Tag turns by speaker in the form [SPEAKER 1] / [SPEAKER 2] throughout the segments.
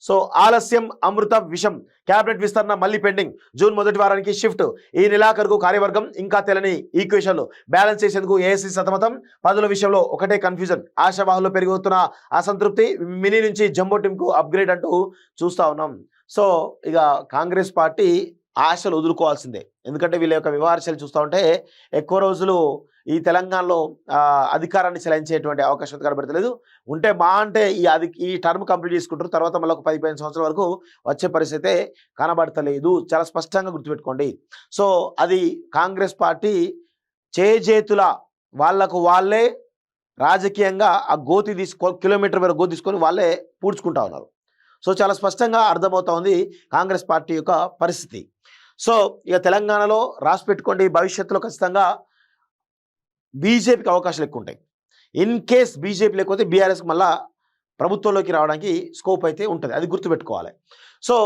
[SPEAKER 1] So ఆలస్యం అమృత విషం, cabinet విస్తరణ మళ్ళీ పెండింగ్, జూన్ మొదటి వారానికి షిఫ్ట్, ఈ నెలాఖరుకు కార్యవర్గం ఇంకా తెలని ఈక్వేషన్లు, బ్యాలెన్స్ చేసేందుకు ఏఎస్సీ సతమతం, పదుల విషయంలో ఒకటే కన్ఫ్యూజన్, ఆశావాహుల్లో పెరుగుతున్న అసంతృప్తి, మినీ నుంచి జంబో టీంకు అప్గ్రేడ్ అంటూ చూస్తా ఉన్నాం. సో ఇక కాంగ్రెస్ పార్టీ ఆశలు వదులుకోవాల్సిందే, ఎందుకంటే వీళ్ళ యొక్క వ్యవహారాలు చూస్తూ ఉంటే ఎక్కువ రోజులు ఈ తెలంగాణలో అధికారాన్ని చెలాయించేటువంటి అవకాశం కనబడతలేదు. ఉంటే మా అంటే ఈ టర్మ్ కంప్లీట్ చేసుకుంటారు, తర్వాత మళ్ళీ ఒక 10-15 సంవత్సరాల వరకు వచ్చే పరిస్థితి కనబడతలేదు. చాలా స్పష్టంగా గుర్తుపెట్టుకోండి. సో అది కాంగ్రెస్ పార్టీ చేజేతుల వాళ్లకు వాళ్ళే రాజకీయంగా ఆ గోతి కిలోమీటర్ మేర గోతి తీసుకొని వాళ్ళే పూడ్చుకుంటా ఉన్నారు. సో చాలా స్పష్టంగా అర్థమవుతా ఉంది కాంగ్రెస్ పార్టీ యొక్క పరిస్థితి. సో ఇక తెలంగాణలో రాసి పెట్టుకోండి, భవిష్యత్తులో ఖచ్చితంగా బీజేపీకి అవకాశాలు ఎక్కువ ఉంటాయి. ఇన్ కేస్ బీజేపీ లేకపోతే బీఆర్ఎస్కి మళ్ళా ప్రభుత్వంలోకి రావడానికి స్కోప్ అయితే ఉంటుంది, అది గుర్తుపెట్టుకోవాలి. సో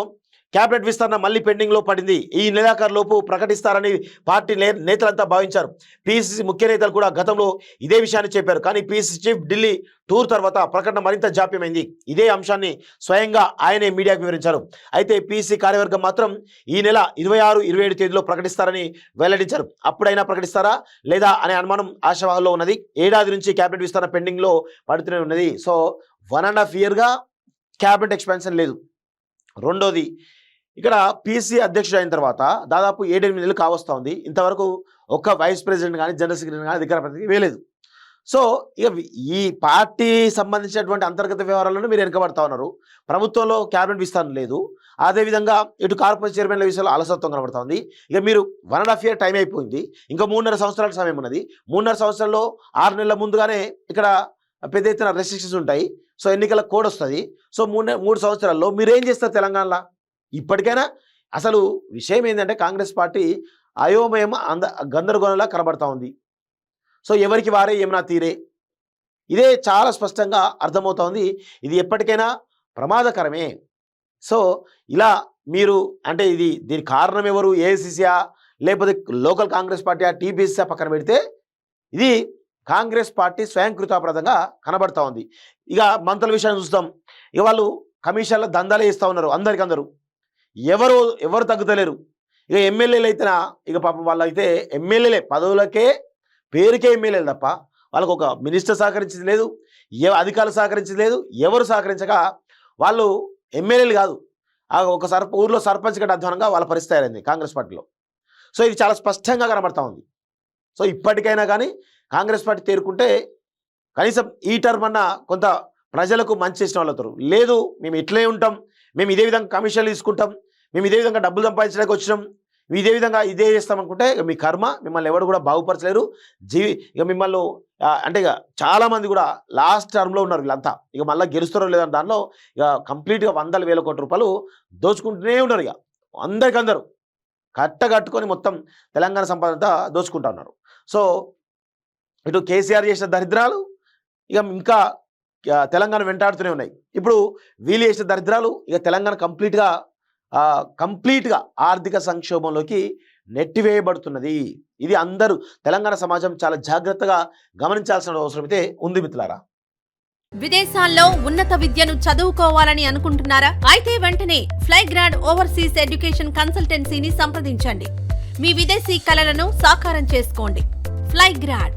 [SPEAKER 1] క్యాబినెట్ విస్తరణ మళ్ళీ పెండింగ్లో పడింది, ఈ నెలాఖరులోపు ప్రకటిస్తారని పార్టీ నేతలంతా భావించారు. పీసీసీ ముఖ్య నేతలు కూడా గతంలో ఇదే విషయాన్ని చెప్పారు. కానీ పీసీసీ చీఫ్ ఢిల్లీ టూర్ తర్వాత ప్రకటన మరింత జాప్యమైంది. ఇదే అంశాన్ని స్వయంగా ఆయనే మీడియాకు వివరించారు. అయితే పీసీసీ కార్యవర్గం మాత్రం ఈ నెల 26-27 తేదీలో ప్రకటిస్తారని వెల్లడించారు. అప్పుడైనా ప్రకటిస్తారా లేదా అనే అనుమానం ఆశావాహుల్లో ఉన్నది. ఏడాది నుంచి క్యాబినెట్ విస్తరణ పెండింగ్లో పడుతూనే ఉన్నది. సో 1.5 ఇయర్గా క్యాబినెట్ ఎక్స్పాన్షన్ లేదు. రెండోది, ఇక్కడ పీసీ అధ్యక్షుడు అయిన తర్వాత దాదాపు 7-8 నెలలు కావస్తూ ఉంది. ఇంతవరకు ఒక్క వైస్ ప్రెసిడెంట్ కానీ జనరల్ సెక్రటరీ కానీ అధికార ప్రతినిధి వేయలేదు. సో ఇక ఈ పార్టీ సంబంధించినటువంటి అంతర్గత వ్యవహారాలను మీరు వెనకబడతా ఉన్నారు. ప్రభుత్వంలో క్యాబినెట్ విస్తరణ లేదు. అదేవిధంగా ఇటు కార్పొరేట్ చైర్మన్ల విషయంలో అలసత్వం కనబడతా ఉంది. ఇక మీరు 1.5 ఇయర్ టైం అయిపోయింది, ఇంకా 3.5 సంవత్సరాల సమయం ఉన్నది. 3.5 సంవత్సరాల్లో 6 నెలల ముందుగానే ఇక్కడ పెద్ద ఎత్తున రెస్ట్రిక్షన్స్ ఉంటాయి. సో ఎన్నికల కోడ్ వస్తుంది. సో 3 సంవత్సరాల్లో మీరేం చేస్తారు తెలంగాణలో? ఇప్పటికైనా అసలు విషయం ఏంటంటే కాంగ్రెస్ పార్టీ అయోమయం గందరగోళంలా కనబడతా ఉంది. సో ఎవరికి వారే ఏమన్నా తీరే, ఇదే చాలా స్పష్టంగా అర్థమవుతా ఉంది. ఇది ఎప్పటికైనా ప్రమాదకరమే. సో ఇలా మీరు అంటే దీని కారణం ఎవరు? ఏఐసీసీయా లేకపోతే లోకల్ కాంగ్రెస్ పార్టీ టీపీసీసీ పక్కన పెడితే ఇది కాంగ్రెస్ పార్టీ స్వయంకృతాపరాధంగా కనబడతా ఉంది. ఇక మంత్రుల విషయాన్ని చూస్తాం. ఇక వాళ్ళు కమిషన్ల దందాలే ఇస్తూ ఉన్నారు అందరికందరూ, ఎవరు తగ్గుతలేరు. ఇక ఎమ్మెల్యేలు అయితేనా ఇక పాపం వాళ్ళైతే ఎమ్మెల్యేలే, పదవులకే పేరుకే ఎమ్మెల్యేలు తప్ప వాళ్ళకు ఒక మినిస్టర్ సహకరించేది లేదు, అధికారులు సహకరించేది లేదు. ఎవరు సహకరించక వాళ్ళు ఎమ్మెల్యేలు కాదు, ఒక ఊర్లో సర్పంచ్ కంటే అధ్వానంగా వాళ్ళ పరిస్థితి అయింది కాంగ్రెస్ పార్టీలో. సో ఇది చాలా స్పష్టంగా కనబడతా ఉంది. సో ఇప్పటికైనా కానీ కాంగ్రెస్ పార్టీ తేరుకుంటే కనీసం ఈ టర్మ్ అన్న కొంత ప్రజలకు మంచి చేసిన వాళ్ళు అవుతారు. లేదు మేము ఇట్లే ఉంటాం, మేము ఇదే విధంగా కమిషన్లు తీసుకుంటాం, మేము ఇదే విధంగా డబ్బులు సంపాదించడానికి వచ్చినాం, ఇదే విధంగా ఇదే చేస్తామనుకుంటే ఇక మీ కర్మ, మిమ్మల్ని ఎవరు కూడా బాగుపరచలేరు. ఇక మిమ్మల్ని అంటే ఇక చాలామంది కూడా లాస్ట్ టర్మ్లో ఉన్నారు వీళ్ళంతా. ఇక మళ్ళీ గెలుస్తారో లేదని దానిలో ఇక కంప్లీట్గా 100,000 కోట్ల రూపాయలు దోచుకుంటూనే ఉన్నారు. ఇక అందరికందరూ కట్టుకొని మొత్తం తెలంగాణ సంపద అంతా దోచుకుంటా ఉన్నారు. సో ఇటు కేసీఆర్ చేసిన దరిద్రాలు ఇక ఇంకా తెలంగాణ వెంటాడుతూనే ఉన్నాయి. ఇప్పుడు వీళ్ళు చేసిన దరిద్రాలు ఇక తెలంగాణ కంప్లీట్గా ఆర్థిక సంక్షోభంలోకి నెట్టివేయబడుతున్నది. ఇది అందరూ తెలంగాణ సమాజం చాలా జాగ్రత్తగా గమనించాల్సిన అవసరం అయితే ఉంది మిత్రులారా.
[SPEAKER 2] విదేశాల్లో ఉన్నత విద్యను చదువుకోవాలని అనుకుంటున్నారా? అయితే వెంటనే ఫ్లైగ్రాడ్ ఓవర్సీస్ ఎడ్యుకేషన్ కన్సల్టెన్సీని సంప్రదించండి. మీ విదేశీ కలలను సాకారం చేసుకోండి. ఫ్లైగ్రాడ్